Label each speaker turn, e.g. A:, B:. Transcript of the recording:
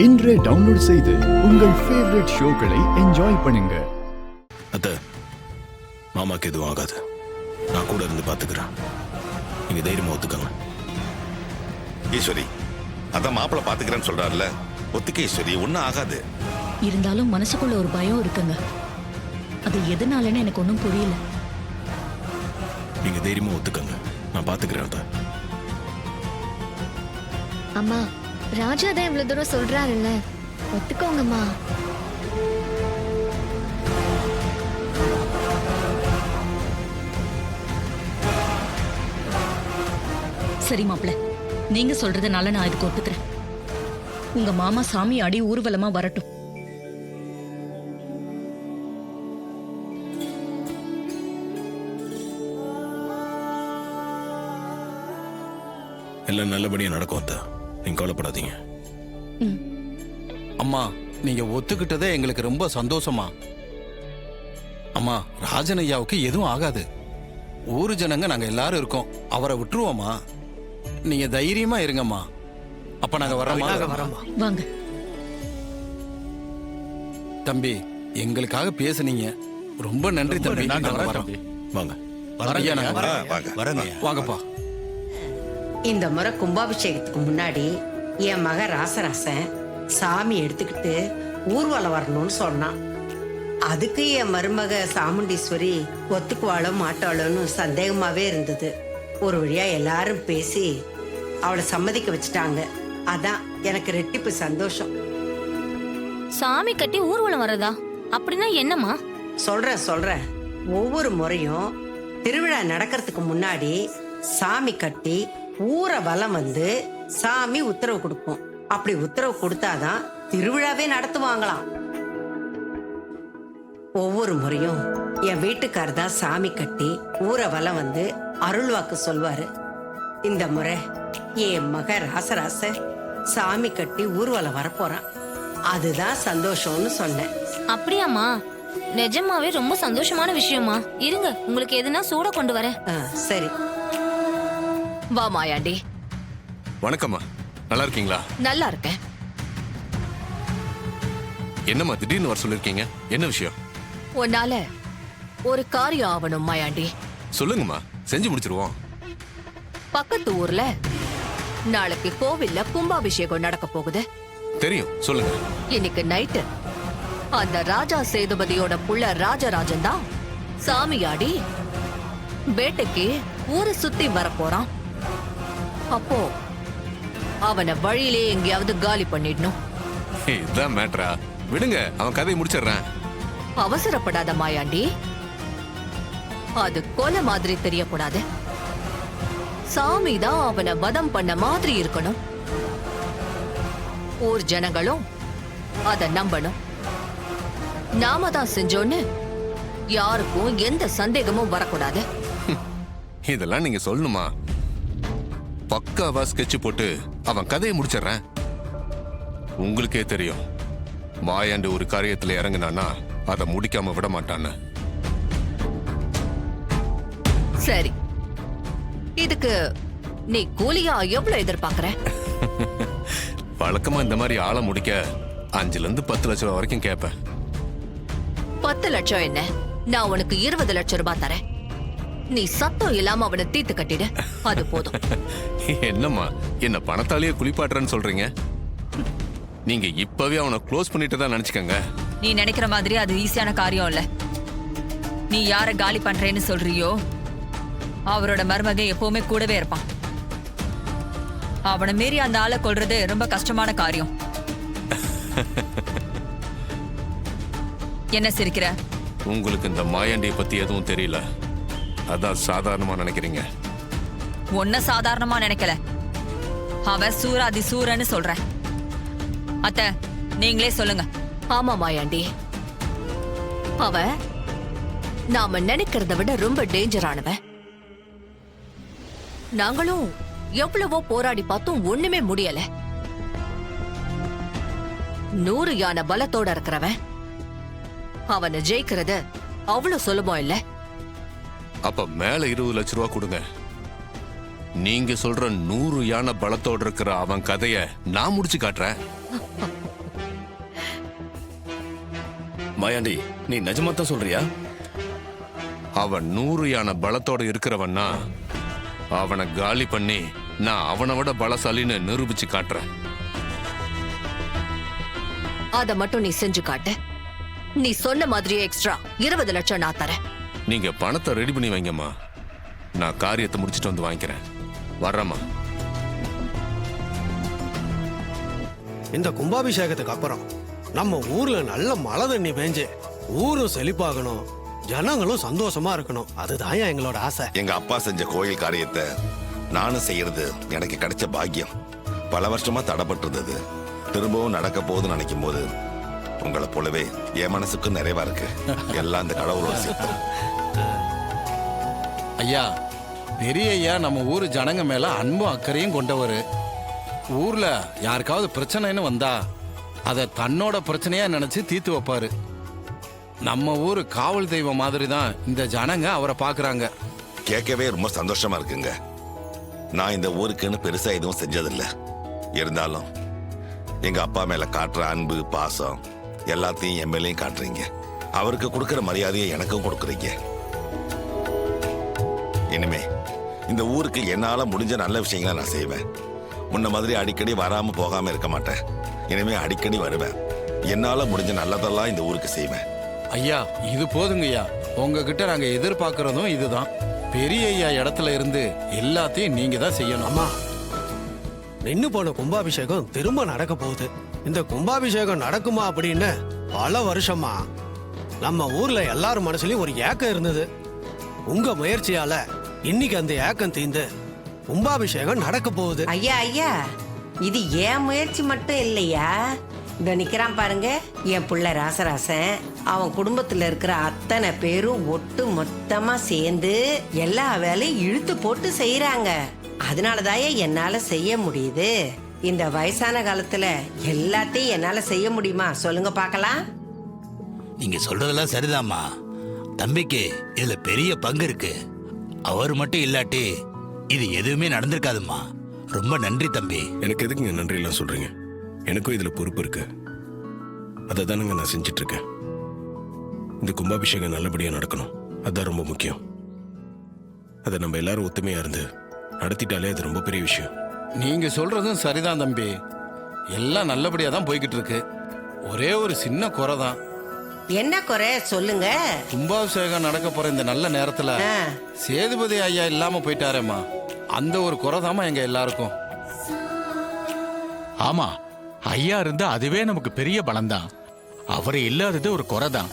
A: இன்றே டவுன்லோட் செய்து உங்கள் ஃபேவரட் ஷோக்களை என்ஜாய் பண்ணுங்க.
B: அத்தை, மாமாக்கு எதுவும் ஆகாது. நான் கூட இருந்து பாத்துக்கிறேன். நீங்க தைரியமா ஒத்துக்கங்க.
C: ஈஸ்வரி, அதான் மாப்பிள்ள பாத்துக்கிறேன்னு சொல்றாருல, ஒத்துக்க ஈஸ்வரி, ஒன்னும் ஆகாது.
D: இருந்தாலும் மனசுக்குள்ள ஒரு பயம் இருக்குங்க. அது எதனாலன்னு எனக்கு ஒன்றும் புரியல.
B: நீங்க தைரியமா ஒத்துக்கங்க, நான் பாத்துக்கிறேன். அத்தை,
E: அம்மா, ராஜா தான் இவ்வளவு தூரம் சொல்றாருல்ல, ஒத்துக்கோங்கம்மா.
D: சரி மாப்பிள்ள, நீங்க சொல்றதுனால நான் இதுக்கு ஒத்துக்கிறேன். உங்க மாமா சாமி ஆடி ஊர்வலமா வரட்டும்.
B: எல்லாம் நல்லபடியா நடக்கும். அத்தை, நீங்க கவலைப்படாதீங்க.
F: அம்மா, நீங்க ஒத்துக்கிட்டதே எங்களுக்கு ரொம்ப சந்தோஷமா. அம்மா, ராஜன் ஐயாவுக்கு எதுவும் ஆகாது. ஊரு ஜனங்க நாங்க எல்லாரும் இருக்கோம். அவரை விட்டுருவோமா? நீங்க தைரியமா இருங்கம்மா. அப்ப நாங்க வரோமா?
D: வாங்க
F: தம்பி, எங்களுக்காக பேசுனீங்க. ரொம்ப நன்றி தம்பி. நாங்க வரோம்.
B: வாங்க.
F: ஐயா, நாங்க
C: வாங்க.
F: வரோங்க. வாங்கப்பா.
G: இந்த முறை கும்பாபிஷேகத்துக்கு முன்னாடி என் மக ராசராசன் சாமி எடுத்துக்கிட்டு ஊர்வலம் வரணும்னு சொன்னான். அதுக்கு என் மருமக சாமுண்டீஸ்வரி ஒத்துக்குவாளோ மாட்டாளோன்னு சந்தேகமாவே இருந்தது. ஒரு வழியா எல்லாரும் பேசி அவளை சம்மதிக்க வச்சுட்டாங்க. அதான் எனக்கு ரெட்டிப்பு சந்தோஷம்.
E: சாமி கட்டி ஊர்வலம் வரதா? அப்படின்னா என்னம்மா?
G: சொல்றேன். ஒவ்வொரு முறையும் திருவிழா நடக்கிறதுக்கு முன்னாடி சாமி கட்டி ஊரை வலம் வந்து சாமி உத்தரவு கொடுக்கும். அப்படி உத்தரவு கொடுத்தாதான் திருவிழாவே நடத்துவாங்களாம். ஒவ்வொரு முறையும் என் வீட்டுக்காரர் தான் சாமி கட்டி ஊரை வலம் வந்து அருள்வாக்கு சொல்வாரு. இந்த முறை என் மக ராசராச சாமி கட்டி ஊர்வலம் வரப்போறான். அதுதான் சந்தோஷம்னு சொன்னேன்.
E: அப்படியாம்மா? நிஜமாவே ரொம்ப சந்தோஷமான விஷயமா. இருங்க, உங்களுக்கு எதுனா சூட கொண்டு வரேன்.
G: சரி.
H: வா மாயாண்டி.
I: வணக்கம்மா, நல்லா இருக்கீங்களா?
H: நல்லா இருக்கேன்.
I: என்னம்மா திடீர்னு வர சொல்லிருக்கீங்க? என்ன விஷயம்?
H: உன்னால ஒரு காரியம் ஆகணும் மாயாண்டி.
I: சொல்லுங்கம்மா, செஞ்சு முடிச்சிருவோம்.
H: பக்கத்து ஊர்ல நாளைக்கு கோவில்ல கும்பாபிஷேகம் நடக்க போகுது.
I: தெரியும், சொல்லுங்க.
H: இன்னைக்கு நைட்டு அந்த ராஜா சேதுபதியோட புள்ள ராஜராஜன் தான் சாமியாடி வேட்டைக்கு ஊரை சுத்தி வரப்போறான். அப்போ அவனை வழியிலே எங்கேயாவது காலி பண்ணிடணும்.
I: இதுதான் மேட்ரா? விடுங்க, அவன் கதையை முடிச்சிடுறேன்.
H: அவசரப்படாத மாயாண்டி. அது கொலை மாதிரி தெரியக்கூடாது. சாமி தான் அவனை வதம் பண்ண மாதிரி இருக்கணும். ஊர் ஜனங்களும் அத நம்பணும். நாம தான் செஞ்சோன்னு யாருக்கும் எந்த சந்தேகமும் வரக்கூடாது.
I: இதெல்லாம் நீங்க சொல்லணுமா? பக்காவா ஸ்கெட்ச் போட்டு அவன் கதையை முடிச்சிடுறேன். உங்களுக்கே தெரியும், மாயாண்டு ஒரு காரியத்துல இறங்குனானா அதை முடிக்காம விட மாட்டான்னு.
H: சரி, இதுக்கு நீ கூலியா எவ்வளவு எதிர்பார்க்கற?
I: வழக்கமா இந்த மாதிரி ஆளை முடிக்க 5 to 10 லட்சம் ரூபாய் வரைக்கும் கேட்பேன்.
H: 10 லட்சம் என்ன? நான் உனக்கு 20 லட்சம் ரூபாய் தரேன். நீ சத்தம் இல்லாம அவனை தீர்த்து கட்டிடு, அது போதும்.
I: என்னம்மா, என்ன பணத்தாலேயே குளிப்பாட்டுறேன்னு சொல்றீங்க? நீங்க இப்பவே அவனை க்ளோஸ் பண்ணிட்டு தான் நினைச்சுக்கங்க.
J: நீ நினைக்கிற மாதிரி அது ஈஸியான காரியம் இல்ல. நீ யார காலி பண்றேன்னு சொல்றியோ அவரோட மருமக எப்பவுமே கூடவே இருப்பான். அவனை மீறி அந்த ஆளை கொல்றது ரொம்ப கஷ்டமான காரியம். என்ன சிரிக்கிற?
I: உங்களுக்கு இந்த மாயாண்டியை பத்தி எதுவும் தெரியல, அதான் சாதாரணமா நினைக்கிறீங்க.
J: ஒன்ன சாதாரணமா நினைக்கல, அவன் சூராதி சூரன்னு சொல்ற. அத்த, நீங்களே சொல்லுங்க.
H: ஆமா மாயாண்டி, அவ நாம நினைக்கிறத விட ரொம்ப டேஞ்சரானவன். நாங்களும் எவ்வளவோ போராடி பார்த்தோம், ஒண்ணுமே முடியல. 100 யானை பலத்தோட இருக்கிறவன். அவனை ஜெயிக்கிறது அவ்வளவு சுலபம் இல்ல.
I: அப்ப மேல 20 லட்சம் ரூபாய் கொடுங்க. நீங்க சொல்ற 100 யானை பலத்தோட இருக்கிற அவன் கதைய நான் முடிச்சு காட்டுறேன்.
B: மாயாண்டி நீ நிஜமா தான் சொல்றியா?
I: அவன் 100 யானை பலத்தோட இருக்கிறவன்னா அவனை காலி பண்ணி நான் அவனை விட பலசாலின்னு நிரூபிச்சு காட்டுறேன்.
H: அத மட்டும் நீ செஞ்சு காட்டு. நீ சொன்ன மாதிரியே எக்ஸ்ட்ரா 20 லட்சம் நான் தரேன்.
I: நீங்க பணத்தை ரெடி பண்ணி வைங்கம்மா. நான் காரியத்தை முடிச்சிட்டு வந்து வாங்கிக்கிறேன். வர்றேம்மா.
K: இந்த கும்பாபிஷேகத்துக்கு அப்புறம் நம்ம ஊர்ல நல்ல மழை தண்ணி பெஞ்சு ஊரும் செழிப்பாகணும், ஜனங்களும் சந்தோஷமா இருக்கணும். அதுதான் எங்களோட ஆசை.
C: எங்க அப்பா செஞ்ச கோயில் காரியத்தை நானும் செய்யறது எனக்கு கிடைச்ச பாக்கியம். பல வருஷமா தடைப்பட்டிருந்தது, திரும்பவும் நடக்க போகுதுன்னு நினைக்கும் போது உங்களை போலவே என் மனசுக்கும் நிறைவா இருக்கு. எல்லாம் இந்த கடவுளோட சித்தம்.
F: ஐயா, பெரிய ஐயா நம்ம ஊர் ஜனங்க மேல அன்பும் அக்கறையும் கொண்டவர். ஊர்ல யாருக்காவது பிரச்சனைன்னு வந்தா அதை தன்னோட பிரச்சனையா நினைச்சு தீர்த்து வைப்பாரு. நம்ம ஊர் காவல் தெய்வம் மாதிரி தான் இந்த ஜனங்க அவரை பாக்குறாங்க.
C: கேட்கவே ரொம்ப சந்தோஷமா இருக்குங்க. நான் இந்த ஊருக்குன்னு பெருசா எதுவும் செஞ்சதில்ல. இருந்தாலும் எங்க அப்பா மேல காட்டுற அன்பு பாசம் எல்லாத்தையும் என் மேலையும் காட்டுறீங்க. அவருக்கு கொடுக்கிற மரியாதையை எனக்கும் கொடுக்குறீங்க. இனிமே இந்த ஊருக்கு என்னால முடிஞ்ச நல்ல விஷயங்களை நான் செய்வேன். முன்ன மாதிரி அடிக்கடி வராம போகாம இருக்க மாட்டேன். இனிமே அடிக்கடி வருவேன். என்னால முடிஞ்ச நல்லதெல்லாம் இந்த ஊருக்கு செய்வேன்.
F: ஐயா, இது போதுங்க ஐயா. உங்ககிட்ட நாங்க எதிர்பார்க்கறதும் இதுதான். பெரிய ஐயா இடத்துல இருந்து எல்லாத்தையும் நீங்க தான் செய்யணும்.
K: அம்மா, நின்னு போன கும்பாபிஷேகம் திரும்ப நடக்க போகுது. இந்த கும்பாபிஷேகம் நடக்குமா அப்படின்னு பல வருஷமா நம்ம ஊர்ல எல்லாரும் மனசுலயும் ஒரு ஏக்கம் இருந்தது. உங்க முயற்சியால இன்னைக்கு அந்த ஏக்கம் தீர்ந்து கும்பாபிஷேகம் நடக்க போகுது.
G: ஐயா ஐயா, இது என் முயற்சி மட்டும் இல்லையா. இந்த நிக்கிறான் பாருங்க, என் புள்ள ராசராசன். அவன் குடும்பத்துல இருக்கிற அத்தனை பேரும் ஒட்டு மொத்தமா சேர்ந்து எல்லா வேலையும் இழுத்து போட்டு செய்யறாங்க. அதனாலதான் என்னால செய்ய முடியுது. இந்த வயசான காலத்துல எல்லாத்தையும் என்னால செய்ய முடியுமா சொல்லுங்க பார்க்கலாம்.
L: நீங்க சொல்றதெல்லாம் சரிதாம்மா. தம்பிக்கு இதுல பெரிய பங்கு இருக்கு. அவர் மட்டும் இல்லாட்டி இது எதுவுமே நடந்திருக்காதும்மா. ரொம்ப நன்றி தம்பி.
B: எனக்கு எதுக்குங்க நன்றி எல்லாம் சொல்றீங்க? எனக்கும் இதுல பொறுப்பு இருக்கு. அதை தானுங்க நான் செஞ்சிட்டு இருக்கேன். இந்த கும்பாபிஷேகம் நல்லபடியா நடக்கணும், அதுதான் ரொம்ப முக்கியம். அதை நம்ம எல்லாரும் ஒத்துமையா இருந்து நடத்திட்டாலே அது ரொம்ப பெரிய விஷயம்.
F: நீங்க சொல்றதும் சரிதான் தம்பி. எல்லாம் நல்லபடியா தான் போய்கிட்டு இருக்கு. ஒரே ஒரு சின்ன குறை தான்.
G: என்ன குறை சொல்லுங்க.
F: கும்பாபிஷேகம் நடக்க போற இந்த நல்ல நேரத்துல சேதுபதி ஐயா இல்லாம போயிட்டாரேம்மா, அந்த ஒரு குறை தாமா எங்க எல்லாருக்கும்.
L: ஆமா, ஐயா இருந்தா அதுவே நமக்கு பெரிய பலம்தான். அவர் இல்லாதது ஒரு குறை தான்.